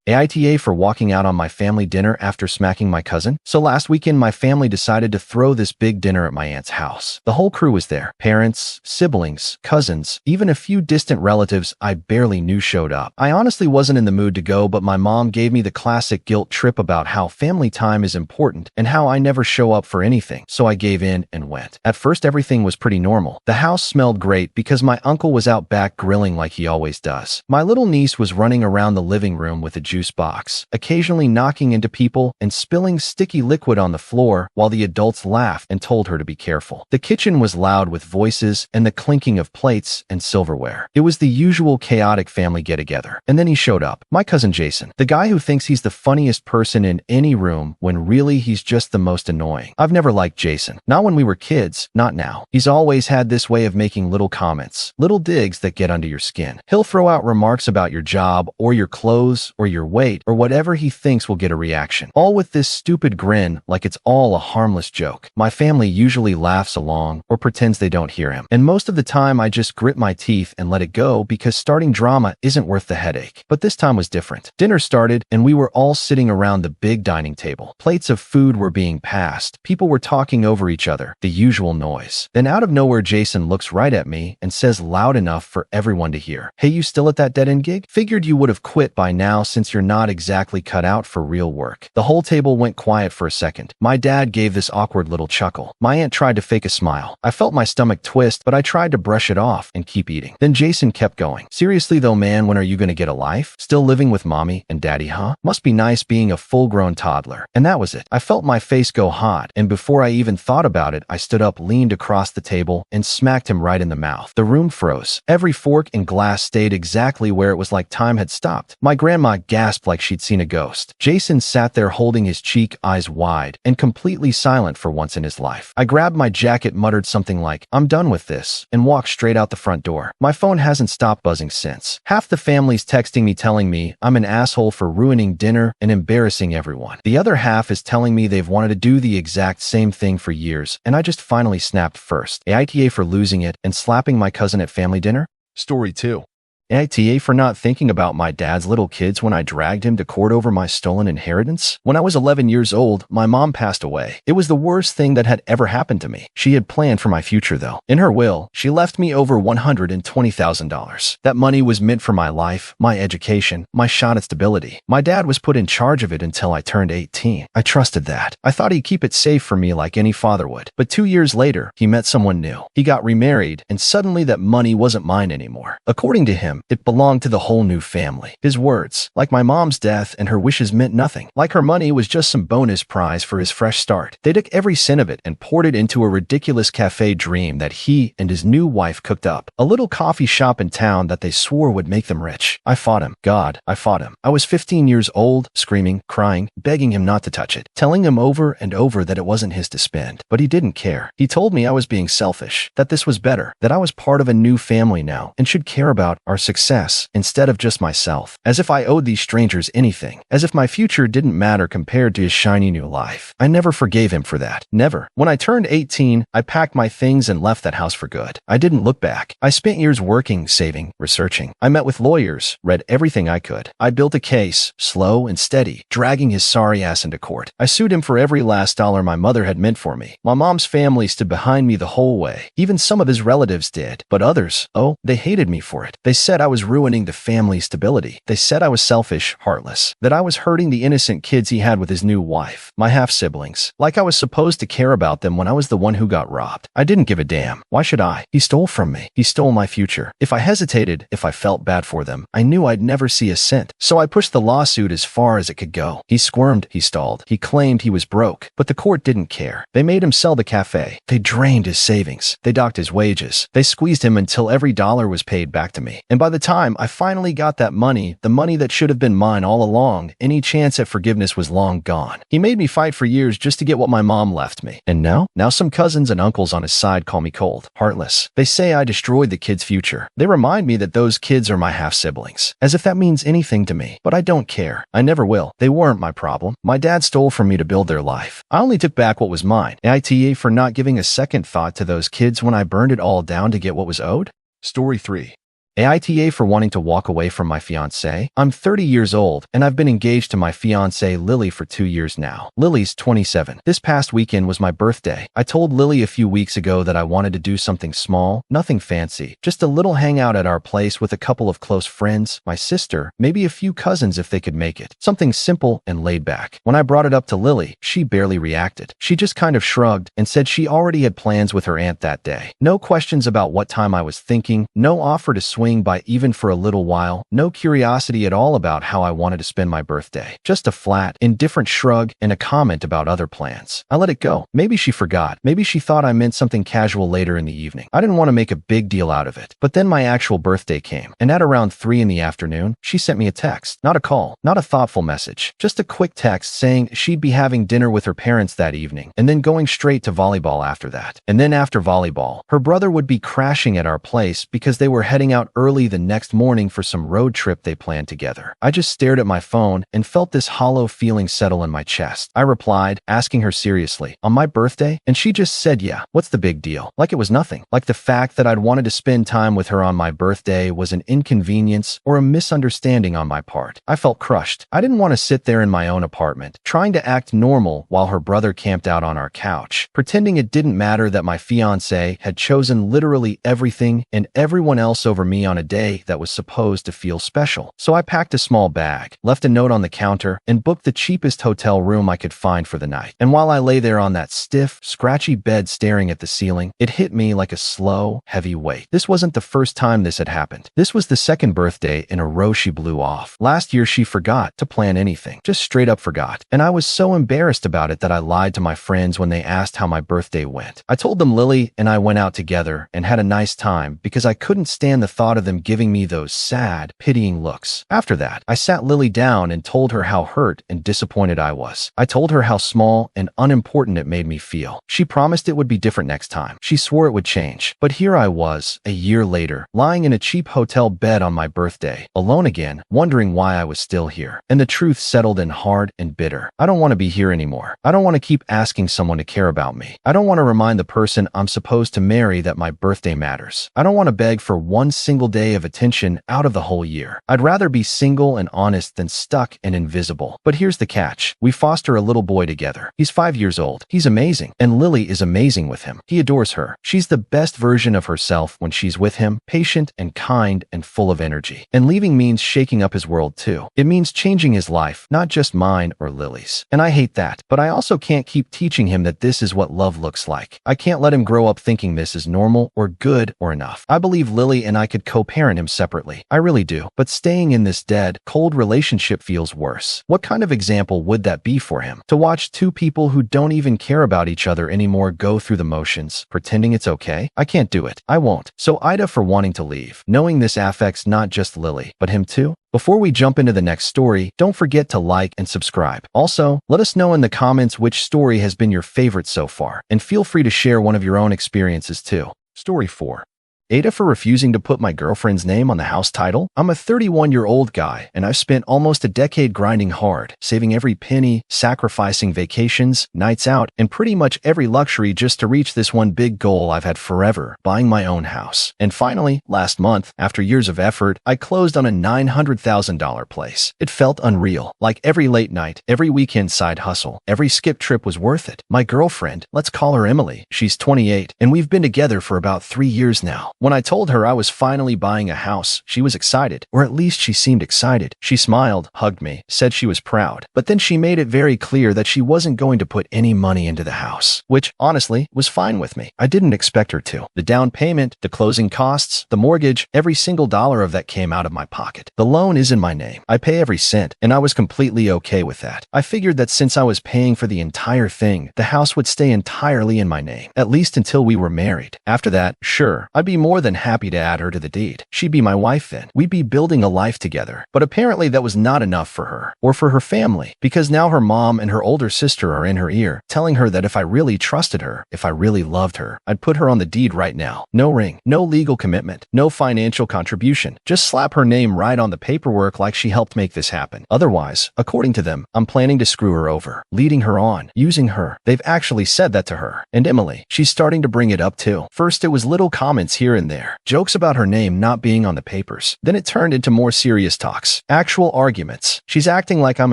AITA for walking out on my family dinner after smacking my cousin. So last weekend, my family decided to throw this big dinner at my aunt's house. The whole crew was there. Parents, siblings, cousins, even a few distant relatives I barely knew showed up. I honestly wasn't in the mood to go, but my mom gave me the classic guilt trip about how family time is important and how I never show up for anything. So I gave in and went. At first, everything was pretty normal. The house smelled great because my uncle was out back grilling like he always does. My little niece was running around the living room with a juice box, occasionally knocking into people and spilling sticky liquid on the floor while the adults laughed and told her to be careful. The kitchen was loud with voices and the clinking of plates and silverware. It was the usual chaotic family get-together. And then he showed up. My cousin Jason, the guy who thinks he's the funniest person in any room when really he's just the most annoying. I've never liked Jason. Not when we were kids, not now. He's always had this way of making little comments, little digs that get under your skin. He'll throw out remarks about your job or your clothes or your weight or whatever he thinks will get a reaction, all with this stupid grin like it's all a harmless joke. My family usually laughs along or pretends they don't hear him, and most of the time I just grit my teeth and let it go because starting drama isn't worth the headache. But this time was different. Dinner started and we were all sitting around the big dining table. Plates of food were being passed. People were talking over each other, the usual noise. Then out of nowhere, Jason looks right at me and says loud enough for everyone to hear, "Hey, you still at that dead-end gig? Figured you would have quit by now since you're not exactly cut out for real work." The whole table went quiet for a second. My dad gave this awkward little chuckle. My aunt tried to fake a smile. I felt my stomach twist, but I tried to brush it off and keep eating. Then Jason kept going. "Seriously though, man, when are you gonna get a life? Still living with mommy and daddy, huh? Must be nice being a full-grown toddler." And that was it. I felt my face go hot, and before I even thought about it, I stood up, leaned across the table, and smacked him right in the mouth. The room froze. Every fork and glass stayed exactly where it was, like time had stopped. My grandma gasped like she'd seen a ghost. Jason sat there holding his cheek, eyes wide, and completely silent for once in his life. I grabbed my jacket, muttered something like, "I'm done with this," and walked straight out the front door. My phone hasn't stopped buzzing since. Half the family's texting me telling me I'm an asshole for ruining dinner and embarrassing everyone. The other half is telling me they've wanted to do the exact same thing for years, and I just finally snapped first. AITA for losing it and slapping my cousin at family dinner. Story 2. AITA for not thinking about my dad's little kids when I dragged him to court over my stolen inheritance. When I was 11 years old, my mom passed away. It was the worst thing that had ever happened to me. She had planned for my future though. In her will, she left me over $120,000. That money was meant for my life, my education, my shot at stability. My dad was put in charge of it until I turned 18. I trusted that. I thought he'd keep it safe for me like any father would. But 2 years later, he met someone new. He got remarried, and suddenly that money wasn't mine anymore. According to him, it belonged to the whole new family. His words, like my mom's death and her wishes, meant nothing. Like her money was just some bonus prize for his fresh start. They took every cent of it and poured it into a ridiculous cafe dream that he and his new wife cooked up. A little coffee shop in town that they swore would make them rich. I fought him. God, I fought him. I was 15 years old, screaming, crying, begging him not to touch it, telling him over and over that it wasn't his to spend. But he didn't care. He told me I was being selfish, that this was better, that I was part of a new family now and should care about our success instead of just myself, as if I owed these strangers anything, as if my future didn't matter compared to his shiny new life. I never forgave him for that. Never. When I turned 18, I packed my things and left that house for good. I didn't look back. I spent years working, saving, researching. I met with lawyers, read everything I could. I built a case, slow and steady, dragging his sorry ass into court. I sued him for every last dollar my mother had meant for me. My mom's family stood behind me the whole way. Even some of his relatives did. But others, oh, they hated me for it. They said I was ruining the family's stability. They said I was selfish, heartless, that I was hurting the innocent kids he had with his new wife, my half-siblings, like I was supposed to care about them when I was the one who got robbed. I didn't give a damn. Why should I? He stole from me. He stole my future. If I hesitated, if I felt bad for them, I knew I'd never see a cent. So I pushed the lawsuit as far as it could go. He squirmed, he stalled. He claimed he was broke, but the court didn't care. They made him sell the cafe. They drained his savings. They docked his wages. They squeezed him until every dollar was paid back to me. And by the time I finally got that money, the money that should have been mine all along, any chance at forgiveness was long gone. He made me fight for years just to get what my mom left me. And now some cousins and uncles on his side call me cold, heartless. They say I destroyed the kids' future. They remind me that those kids are my half-siblings, as if that means anything to me. But I don't care. I never will. They weren't my problem. My dad stole from me to build their life. I only took back what was mine. AITA for not giving a second thought to those kids when I burned it all down to get what was owed. Story 3. AITA for wanting to walk away from my fiancé. I'm 30 years old, and I've been engaged to my fiancé Lily for 2 years now. Lily's 27. This past weekend was my birthday. I told Lily a few weeks ago that I wanted to do something small, nothing fancy, just a little hangout at our place with a couple of close friends, my sister, maybe a few cousins if they could make it. Something simple and laid back. When I brought it up to Lily, she barely reacted. She just kind of shrugged and said she already had plans with her aunt that day. No questions about what time I was thinking, no offer to swing by even for a little while, no curiosity at all about how I wanted to spend my birthday. Just a flat, indifferent shrug and a comment about other plans. I let it go. Maybe she forgot. Maybe she thought I meant something casual later in the evening. I didn't want to make a big deal out of it. But then my actual birthday came, and at around 3 in the afternoon, she sent me a text. Not a call, not a thoughtful message, just a quick text saying she'd be having dinner with her parents that evening, and then going straight to volleyball after that. And then after volleyball, her brother would be crashing at our place because they were heading out early the next morning for some road trip they planned together. I just stared at my phone and felt this hollow feeling settle in my chest. I replied, asking her seriously, "On my birthday?" And she just said, "Yeah, what's the big deal?" Like it was nothing. Like the fact that I'd wanted to spend time with her on my birthday was an inconvenience or a misunderstanding on my part. I felt crushed. I didn't want to sit there in my own apartment, trying to act normal while her brother camped out on our couch, pretending it didn't matter that my fiancé had chosen literally everything and everyone else over me on a day that was supposed to feel special. So I packed a small bag, left a note on the counter, and booked the cheapest hotel room I could find for the night. And while I lay there on that stiff, scratchy bed staring at the ceiling, it hit me like a slow, heavy weight. This wasn't the first time this had happened. This was the second birthday in a row she blew off. Last year she forgot to plan anything, just straight up forgot. And I was so embarrassed about it that I lied to my friends when they asked how my birthday went. I told them Lily and I went out together and had a nice time because I couldn't stand the thought of them giving me those sad, pitying looks. After that, I sat Lily down and told her how hurt and disappointed I was. I told her how small and unimportant it made me feel. She promised it would be different next time. She swore it would change. But here I was, a year later, lying in a cheap hotel bed on my birthday, alone again, wondering why I was still here. And the truth settled in hard and bitter. I don't want to be here anymore. I don't want to keep asking someone to care about me. I don't want to remind the person I'm supposed to marry that my birthday matters. I don't want to beg for one single day of attention out of the whole year. I'd rather be single and honest than stuck and invisible. But here's the catch. We foster a little boy together. He's 5 years old. He's amazing. And Lily is amazing with him. He adores her. She's the best version of herself when she's with him, patient and kind and full of energy. And leaving means shaking up his world too. It means changing his life, not just mine or Lily's. And I hate that. But I also can't keep teaching him that this is what love looks like. I can't let him grow up thinking this is normal or good or enough. I believe Lily and I could co-parent him separately. I really do. But staying in this dead, cold relationship feels worse. What kind of example would that be for him? To watch two people who don't even care about each other anymore go through the motions, pretending it's okay? I can't do it. I won't. So AITA for wanting to leave, knowing this affects not just Lily, but him too? Before we jump into the next story, don't forget to like and subscribe. Also, let us know in the comments which story has been your favorite so far, and feel free to share one of your own experiences too. Story 4. AITA for refusing to put my girlfriend's name on the house title? I'm a 31-year-old guy, and I've spent almost a decade grinding hard, saving every penny, sacrificing vacations, nights out, and pretty much every luxury just to reach this one big goal I've had forever, buying my own house. And finally, last month, after years of effort, I closed on a $900,000 place. It felt unreal, like every late night, every weekend side hustle, every skip trip was worth it. My girlfriend, let's call her Emily, she's 28, and we've been together for about 3 years now. When I told her I was finally buying a house, she was excited, or at least she seemed excited. She smiled, hugged me, said she was proud, but then she made it very clear that she wasn't going to put any money into the house, which, honestly, was fine with me. I didn't expect her to. The down payment, the closing costs, the mortgage, every single dollar of that came out of my pocket. The loan is in my name. I pay every cent, and I was completely okay with that. I figured that since I was paying for the entire thing, the house would stay entirely in my name, at least until we were married. After that, sure, I'd be more than happy to add her to the deed. She'd be my wife then. We'd be building a life together. But apparently that was not enough for her, or for her family, because now her mom and her older sister are in her ear, telling her that if I really trusted her, if I really loved her, I'd put her on the deed right now. No ring, no legal commitment, no financial contribution. Just slap her name right on the paperwork like she helped make this happen. Otherwise, according to them, I'm planning to screw her over, leading her on, using her. They've actually said that to her. And Emily, she's starting to bring it up too. First it was little comments here and there. Jokes about her name not being on the papers. Then it turned into more serious talks. Actual arguments. She's acting like I'm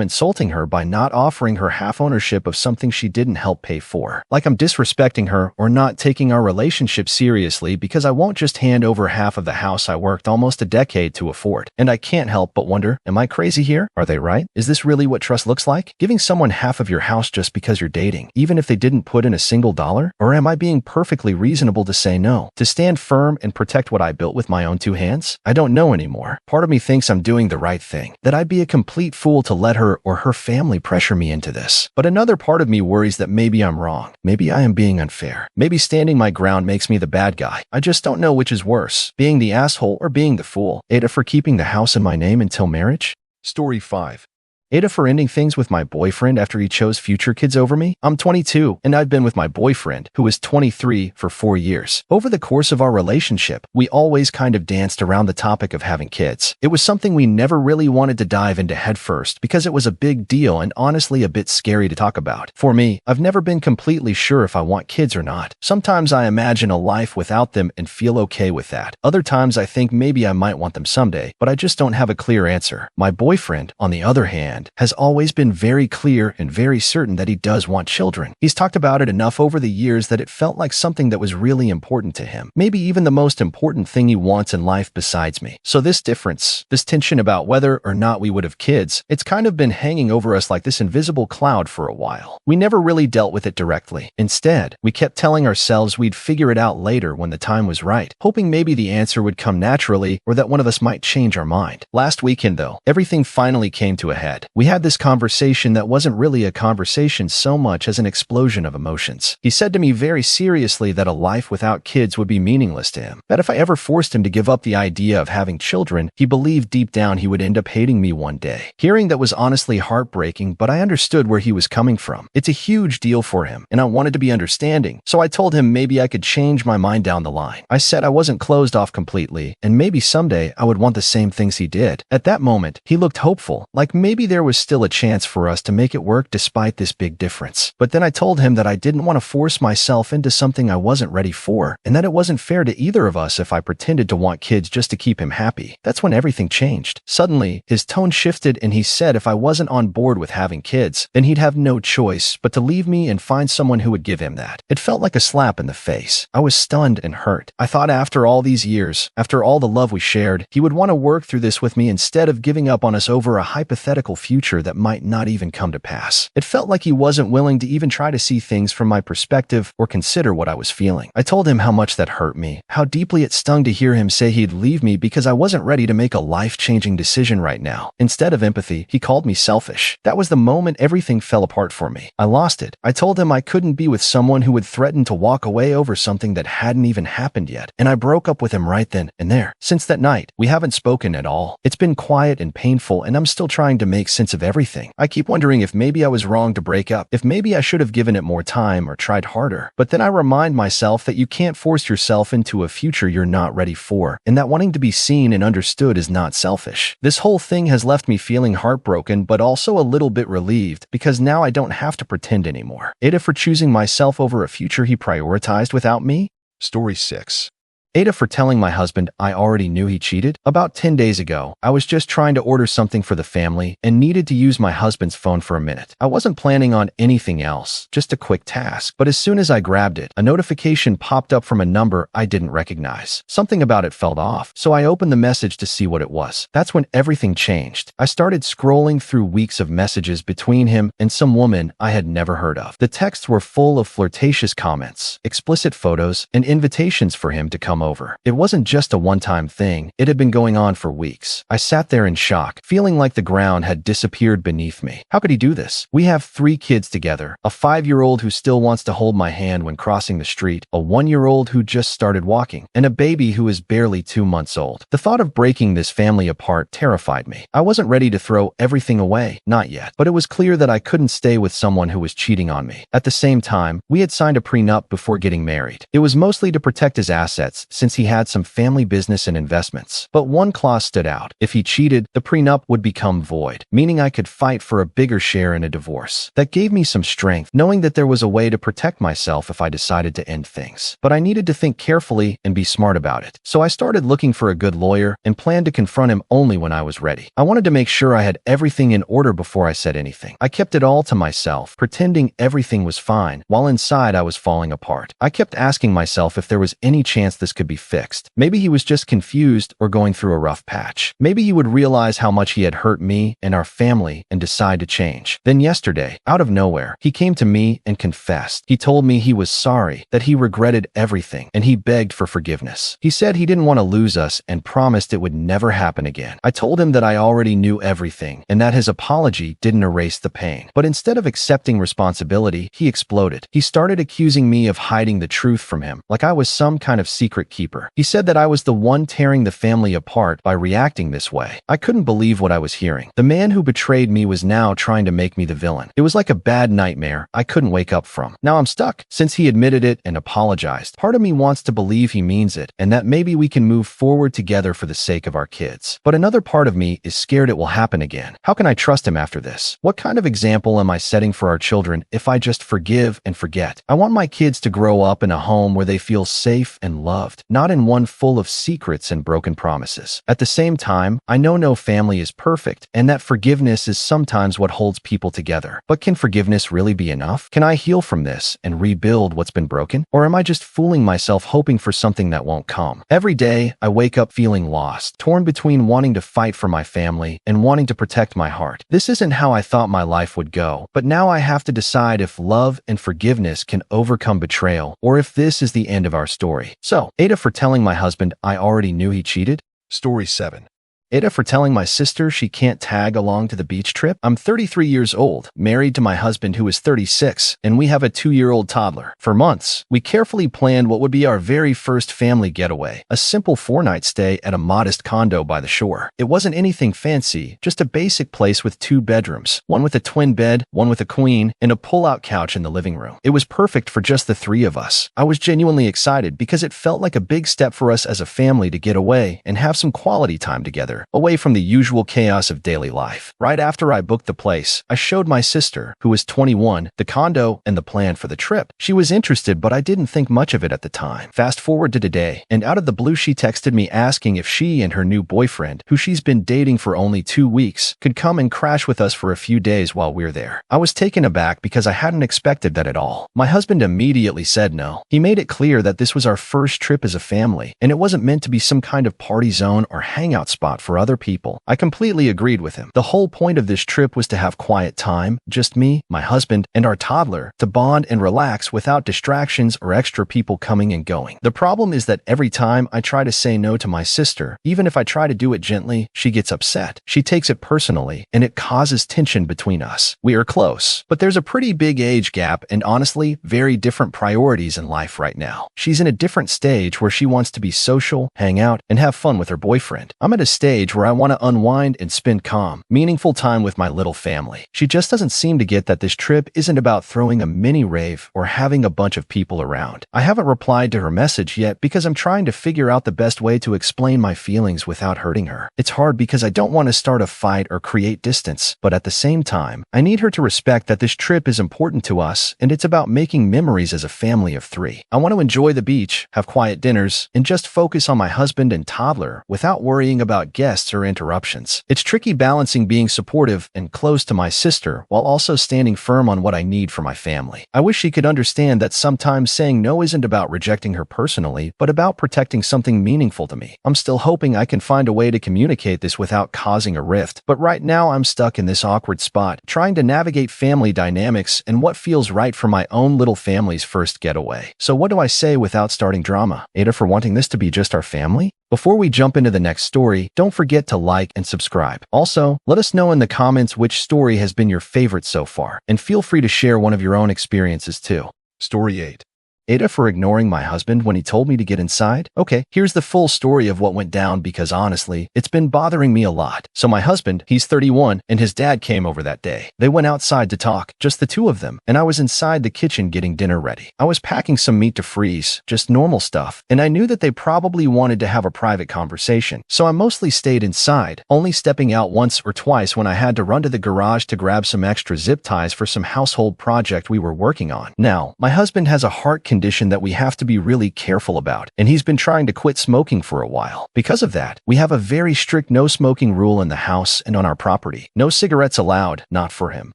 insulting her by not offering her half ownership of something she didn't help pay for. Like I'm disrespecting her or not taking our relationship seriously because I won't just hand over half of the house I worked almost a decade to afford. And I can't help but wonder, am I crazy here? Are they right? Is this really what trust looks like? Giving someone half of your house just because you're dating, even if they didn't put in a single dollar? Or am I being perfectly reasonable to say no? To stand firm and protect what I built with my own two hands? I don't know anymore. Part of me thinks I'm doing the right thing, that I'd be a complete fool to let her or her family pressure me into this. But another part of me worries that maybe I'm wrong. Maybe I am being unfair. Maybe standing my ground makes me the bad guy. I just don't know which is worse, being the asshole or being the fool. AITA for keeping the house in my name until marriage? Story 5. AITA for ending things with my boyfriend after he chose future kids over me? I'm 22, and I've been with my boyfriend, who is 23, for 4 years. Over the course of our relationship, we always kind of danced around the topic of having kids. It was something we never really wanted to dive into headfirst because it was a big deal and honestly a bit scary to talk about. For me, I've never been completely sure if I want kids or not. Sometimes I imagine a life without them and feel okay with that. Other times I think maybe I might want them someday, but I just don't have a clear answer. My boyfriend, on the other hand, has always been very clear and very certain that he does want children. He's talked about it enough over the years that it felt like something that was really important to him. Maybe even the most important thing he wants in life besides me. So this difference, this tension about whether or not we would have kids, it's kind of been hanging over us like this invisible cloud for a while. We never really dealt with it directly. Instead, we kept telling ourselves we'd figure it out later when the time was right, hoping maybe the answer would come naturally or that one of us might change our mind. Last weekend, though, everything finally came to a head. We had this conversation that wasn't really a conversation so much as an explosion of emotions. He said to me very seriously that a life without kids would be meaningless to him, that if I ever forced him to give up the idea of having children, he believed deep down he would end up hating me one day. Hearing that was honestly heartbreaking, but I understood where he was coming from. It's a huge deal for him, and I wanted to be understanding, so I told him maybe I could change my mind down the line. I said I wasn't closed off completely, and maybe someday I would want the same things he did. At that moment, he looked hopeful, like maybe there was still a chance for us to make it work despite this big difference. But then I told him that I didn't want to force myself into something I wasn't ready for, and that it wasn't fair to either of us if I pretended to want kids just to keep him happy. That's when everything changed. Suddenly, his tone shifted and he said if I wasn't on board with having kids, then he'd have no choice but to leave me and find someone who would give him that. It felt like a slap in the face. I was stunned and hurt. I thought after all these years, after all the love we shared, he would want to work through this with me instead of giving up on us over a hypothetical future that might not even come to pass. It felt like he wasn't willing to even try to see things from my perspective or consider what I was feeling. I told him how much that hurt me, how deeply it stung to hear him say he'd leave me because I wasn't ready to make a life-changing decision right now. Instead of empathy, he called me selfish. That was the moment everything fell apart for me. I lost it. I told him I couldn't be with someone who would threaten to walk away over something that hadn't even happened yet, and I broke up with him right then and there. Since that night, we haven't spoken at all. It's been quiet and painful, and I'm still trying to make sense of everything. I keep wondering if maybe I was wrong to break up, if maybe I should have given it more time or tried harder. But then I remind myself that you can't force yourself into a future you're not ready for, and that wanting to be seen and understood is not selfish. This whole thing has left me feeling heartbroken, but also a little bit relieved, because now I don't have to pretend anymore. AITA for choosing myself over a future he prioritized without me? Story 6. AITA for telling my husband I already knew he cheated. About 10 days ago, I was just trying to order something for the family and needed to use my husband's phone for a minute. I wasn't planning on anything else, just a quick task. But as soon as I grabbed it, a notification popped up from a number I didn't recognize. Something about it felt off, so I opened the message to see what it was. That's when everything changed. I started scrolling through weeks of messages between him and some woman I had never heard of. The texts were full of flirtatious comments, explicit photos, and invitations for him to come over. It wasn't just a one-time thing. It had been going on for weeks. I sat there in shock, feeling like the ground had disappeared beneath me. How could he do this? We have 3 kids together, a 5-year-old who still wants to hold my hand when crossing the street, a 1-year-old who just started walking, and a baby who is barely 2 months old. The thought of breaking this family apart terrified me. I wasn't ready to throw everything away, not yet, but it was clear that I couldn't stay with someone who was cheating on me. At the same time, we had signed a prenup before getting married. It was mostly to protect his assets, since he had some family business and investments. But one clause stood out. If he cheated, the prenup would become void, meaning I could fight for a bigger share in a divorce. That gave me some strength, knowing that there was a way to protect myself if I decided to end things. But I needed to think carefully and be smart about it. So I started looking for a good lawyer and planned to confront him only when I was ready. I wanted to make sure I had everything in order before I said anything. I kept it all to myself, pretending everything was fine, while inside I was falling apart. I kept asking myself if there was any chance this could be fixed. Maybe he was just confused or going through a rough patch. Maybe he would realize how much he had hurt me and our family and decide to change. Then yesterday, out of nowhere, he came to me and confessed. He told me he was sorry, that he regretted everything, and he begged for forgiveness. He said he didn't want to lose us and promised it would never happen again. I told him that I already knew everything and that his apology didn't erase the pain. But instead of accepting responsibility, he exploded. He started accusing me of hiding the truth from him, like I was some kind of secret keeper. He said that I was the one tearing the family apart by reacting this way. I couldn't believe what I was hearing. The man who betrayed me was now trying to make me the villain. It was like a bad nightmare I couldn't wake up from. Now I'm stuck. Since he admitted it and apologized, part of me wants to believe he means it and that maybe we can move forward together for the sake of our kids. But another part of me is scared it will happen again. How can I trust him after this? What kind of example am I setting for our children if I just forgive and forget? I want my kids to grow up in a home where they feel safe and loved, not in one full of secrets and broken promises. At the same time, I know no family is perfect and that forgiveness is sometimes what holds people together. But can forgiveness really be enough? Can I heal from this and rebuild what's been broken? Or am I just fooling myself hoping for something that won't come? Every day, I wake up feeling lost, torn between wanting to fight for my family and wanting to protect my heart. This isn't how I thought my life would go, but now I have to decide if love and forgiveness can overcome betrayal or if this is the end of our story. So, AITA for telling my husband I already knew he cheated? Story 7. AITA for telling my sister she can't tag along to the beach trip? I'm 33 years old, married to my husband who is 36, and we have a 2-year-old toddler. For months, we carefully planned what would be our very first family getaway, a simple 4-night stay at a modest condo by the shore. It wasn't anything fancy, just a basic place with 2 bedrooms, one with a twin bed, one with a queen, and a pull-out couch in the living room. It was perfect for just the 3 of us. I was genuinely excited because it felt like a big step for us as a family to get away and have some quality time together, away from the usual chaos of daily life. Right after I booked the place, I showed my sister, who was 21, the condo and the plan for the trip. She was interested, but I didn't think much of it at the time. Fast forward to today, and out of the blue she texted me asking if she and her new boyfriend, who she's been dating for only 2 weeks, could come and crash with us for a few days while we're there. I was taken aback because I hadn't expected that at all. My husband immediately said no. He made it clear that this was our first trip as a family, and it wasn't meant to be some kind of party zone or hangout spot for other people. I completely agreed with him. The whole point of this trip was to have quiet time, just me, my husband, and our toddler, to bond and relax without distractions or extra people coming and going. The problem is that every time I try to say no to my sister, even if I try to do it gently, she gets upset. She takes it personally, and it causes tension between us. We are close, but there's a pretty big age gap and honestly, very different priorities in life right now. She's in a different stage where she wants to be social, hang out, and have fun with her boyfriend. I'm at a stage where I want to unwind and spend calm, meaningful time with my little family. She just doesn't seem to get that this trip isn't about throwing a mini rave or having a bunch of people around. I haven't replied to her message yet because I'm trying to figure out the best way to explain my feelings without hurting her. It's hard because I don't want to start a fight or create distance, but at the same time, I need her to respect that this trip is important to us and it's about making memories as a family of 3. I want to enjoy the beach, have quiet dinners, and just focus on my husband and toddler without worrying about guests or interruptions. It's tricky balancing being supportive and close to my sister while also standing firm on what I need for my family. I wish she could understand that sometimes saying no isn't about rejecting her personally, but about protecting something meaningful to me. I'm still hoping I can find a way to communicate this without causing a rift, but right now I'm stuck in this awkward spot, trying to navigate family dynamics and what feels right for my own little family's first getaway. So what do I say without starting drama? AITA for wanting this to be just our family? Before we jump into the next story, don't forget to like and subscribe. Also, let us know in the comments which story has been your favorite so far, and feel free to share one of your own experiences too. Story 8. AITA for ignoring my husband when he told me to get inside? Okay, here's the full story of what went down because honestly, it's been bothering me a lot. So my husband, he's 31, and his dad came over that day. They went outside to talk, just the two of them, and I was inside the kitchen getting dinner ready. I was packing some meat to freeze, just normal stuff, and I knew that they probably wanted to have a private conversation, so I mostly stayed inside, only stepping out once or twice when I had to run to the garage to grab some extra zip ties for some household project we were working on. Now, my husband has a heart condition that we have to be really careful about, and he's been trying to quit smoking for a while. Because of that, we have a very strict no smoking rule in the house and on our property. No cigarettes allowed, not for him,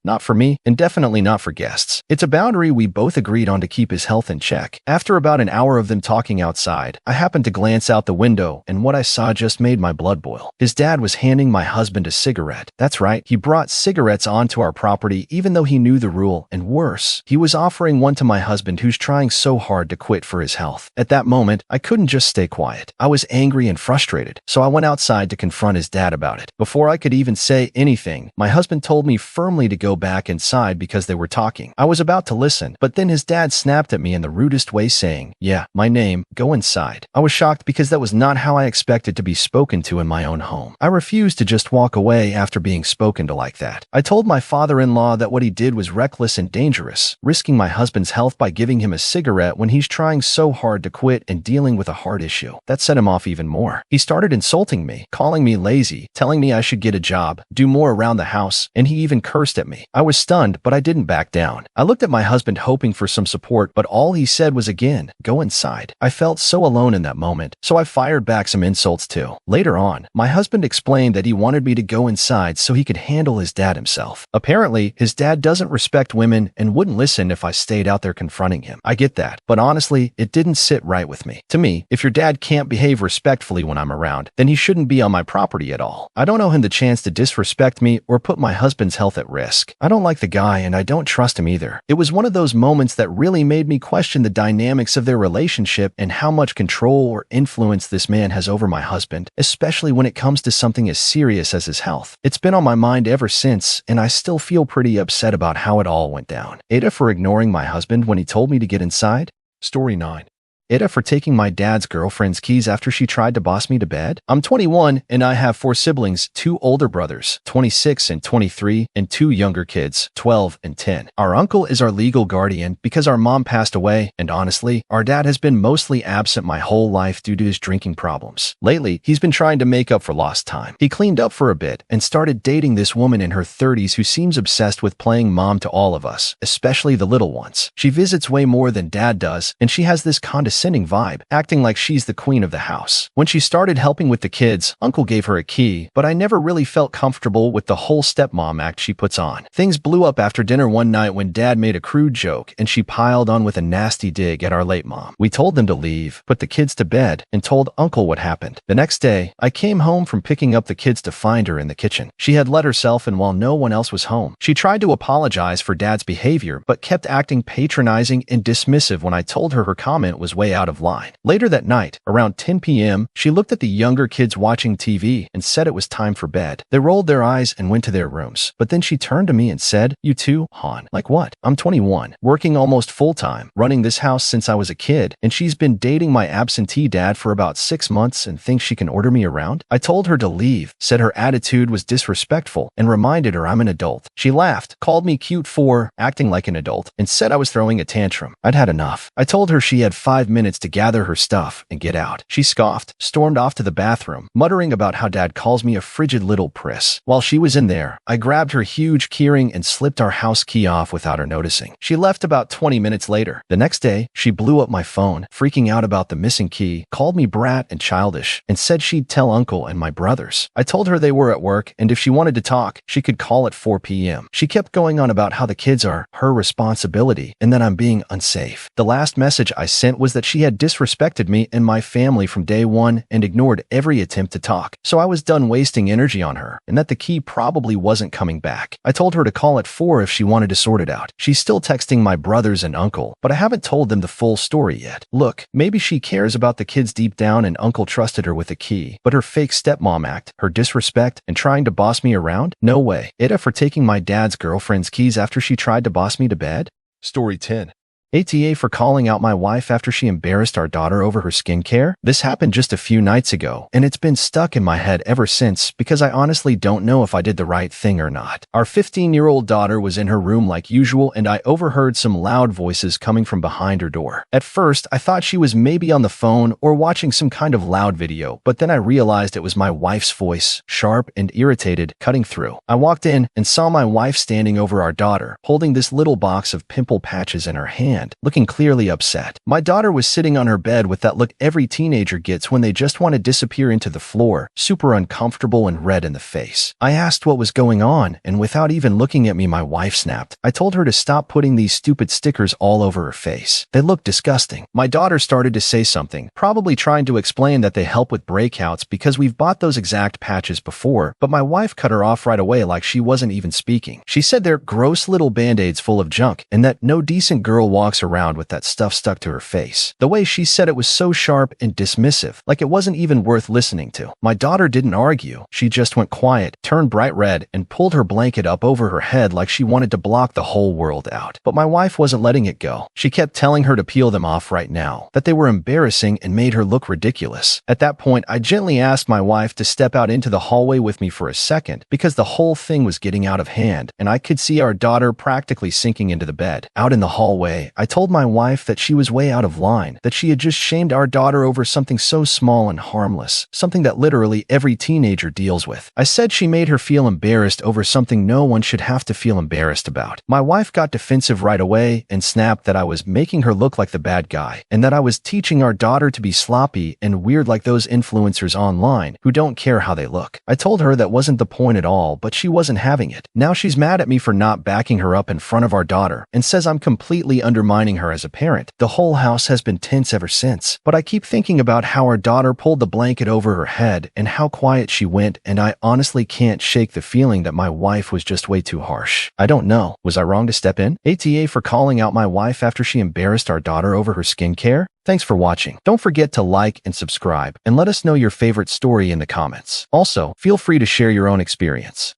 not for me, and definitely not for guests. It's a boundary we both agreed on to keep his health in check. After about an hour of them talking outside, I happened to glance out the window, and what I saw just made my blood boil. His dad was handing my husband a cigarette. That's right, he brought cigarettes onto our property even though he knew the rule, and worse, he was offering one to my husband who's trying so hard to quit for his health. At that moment, I couldn't just stay quiet. I was angry and frustrated, so I went outside to confront his dad about it. Before I could even say anything, my husband told me firmly to go back inside because they were talking. I was about to listen, but then his dad snapped at me in the rudest way saying, "Yeah, my name, go inside." I was shocked because that was not how I expected to be spoken to in my own home. I refused to just walk away after being spoken to like that. I told my father-in-law that what he did was reckless and dangerous, risking my husband's health by giving him a cigarette when he's trying so hard to quit and dealing with a heart issue. That set him off even more. He started insulting me, calling me lazy, telling me I should get a job, do more around the house, and he even cursed at me. I was stunned, but I didn't back down. I looked at my husband hoping for some support, but all he said was again, "Go inside." I felt so alone in that moment, so I fired back some insults too. Later on, my husband explained that he wanted me to go inside so he could handle his dad himself. Apparently, his dad doesn't respect women and wouldn't listen if I stayed out there confronting him. I get that, but honestly, it didn't sit right with me. To me, if your dad can't behave respectfully when I'm around, then he shouldn't be on my property at all. I don't owe him the chance to disrespect me or put my husband's health at risk. I don't like the guy and I don't trust him either. It was one of those moments that really made me question the dynamics of their relationship and how much control or influence this man has over my husband, especially when it comes to something as serious as his health. It's been on my mind ever since, and I still feel pretty upset about how it all went down. AITA for ignoring my husband when he told me to get inside? Story 9. AITA for taking my dad's girlfriend's keys after she tried to boss me to bed? I'm 21 and I have 4 siblings, 2 older brothers, 26 and 23, and 2 younger kids, 12 and 10. Our uncle is our legal guardian because our mom passed away, and honestly, our dad has been mostly absent my whole life due to his drinking problems. Lately, he's been trying to make up for lost time. He cleaned up for a bit and started dating this woman in her 30s who seems obsessed with playing mom to all of us, especially the little ones. She visits way more than dad does, and she has this condescending vibe, acting like she's the queen of the house. When she started helping with the kids, Uncle gave her a key, but I never really felt comfortable with the whole stepmom act she puts on. Things blew up after dinner one night when Dad made a crude joke and she piled on with a nasty dig at our late mom. We told them to leave, put the kids to bed, and told Uncle what happened. The next day, I came home from picking up the kids to find her in the kitchen. She had let herself in while no one else was home. She tried to apologize for Dad's behavior, but kept acting patronizing and dismissive when I told her comment was way out of line. Later that night, around 10 p.m., she looked at the younger kids watching TV and said it was time for bed. They rolled their eyes and went to their rooms, but then she turned to me and said, "You too, Han." Like what? I'm 21, working almost full-time, running this house since I was a kid, and she's been dating my absentee dad for about 6 months and thinks she can order me around? I told her to leave, said her attitude was disrespectful, and reminded her I'm an adult. She laughed, called me cute for acting like an adult, and said I was throwing a tantrum. I'd had enough. I told her she had 5 minutes to gather her stuff and get out. She scoffed, stormed off to the bathroom, muttering about how Dad calls me a frigid little priss. While she was in there, I grabbed her huge keyring and slipped our house key off without her noticing. She left about 20 minutes later. The next day, she blew up my phone, freaking out about the missing key, called me brat and childish, and said she'd tell Uncle and my brothers. I told her they were at work, and if she wanted to talk, she could call at 4 p.m. She kept going on about how the kids are her responsibility and that I'm being unsafe. The last message I sent was that she had disrespected me and my family from day one and ignored every attempt to talk, so I was done wasting energy on her, and that the key probably wasn't coming back. I told her to call at 4 if she wanted to sort it out. She's still texting my brothers and Uncle, but I haven't told them the full story yet. Look, maybe she cares about the kids deep down and Uncle trusted her with a key, but her fake stepmom act, her disrespect, and trying to boss me around? No way. AITA for taking my dad's girlfriend's keys after she tried to boss me to bed? Story 10. ATA for calling out my wife after she embarrassed our daughter over her skincare? This happened just a few nights ago, and it's been stuck in my head ever since because I honestly don't know if I did the right thing or not. Our 15-year-old daughter was in her room like usual, and I overheard some loud voices coming from behind her door. At first, I thought she was maybe on the phone or watching some kind of loud video, but then I realized it was my wife's voice, sharp and irritated, cutting through. I walked in and saw my wife standing over our daughter, holding this little box of pimple patches in her hand, looking clearly upset. My daughter was sitting on her bed with that look every teenager gets when they just want to disappear into the floor, super uncomfortable and red in the face. I asked what was going on, and without even looking at me, my wife snapped. I told her to stop putting these stupid stickers all over her face. They look disgusting. My daughter started to say something, probably trying to explain that they help with breakouts because we've bought those exact patches before, but my wife cut her off right away like she wasn't even speaking. She said they're gross little band-aids full of junk and that no decent girl walks around with that stuff stuck to her face. The way she said it was so sharp and dismissive, like it wasn't even worth listening to. My daughter didn't argue. She just went quiet, turned bright red, and pulled her blanket up over her head like she wanted to block the whole world out. But my wife wasn't letting it go. She kept telling her to peel them off right now, that they were embarrassing and made her look ridiculous. At that point, I gently asked my wife to step out into the hallway with me for a second because the whole thing was getting out of hand, and I could see our daughter practically sinking into the bed. Out in the hallway, I told my wife that she was way out of line, that she had just shamed our daughter over something so small and harmless, something that literally every teenager deals with. I said she made her feel embarrassed over something no one should have to feel embarrassed about. My wife got defensive right away and snapped that I was making her look like the bad guy, and that I was teaching our daughter to be sloppy and weird like those influencers online who don't care how they look. I told her that wasn't the point at all, but she wasn't having it. Now she's mad at me for not backing her up in front of our daughter and says I'm completely undermining her as a parent. The whole house has been tense ever since, but I keep thinking about how our daughter pulled the blanket over her head and how quiet she went, and I honestly can't shake the feeling that my wife was just way too harsh. I don't know. Was I wrong to step in? ATA for calling out my wife after she embarrassed our daughter over her skincare? Thanks for watching. Don't forget to like and subscribe, and let us know your favorite story in the comments. Also, feel free to share your own experience.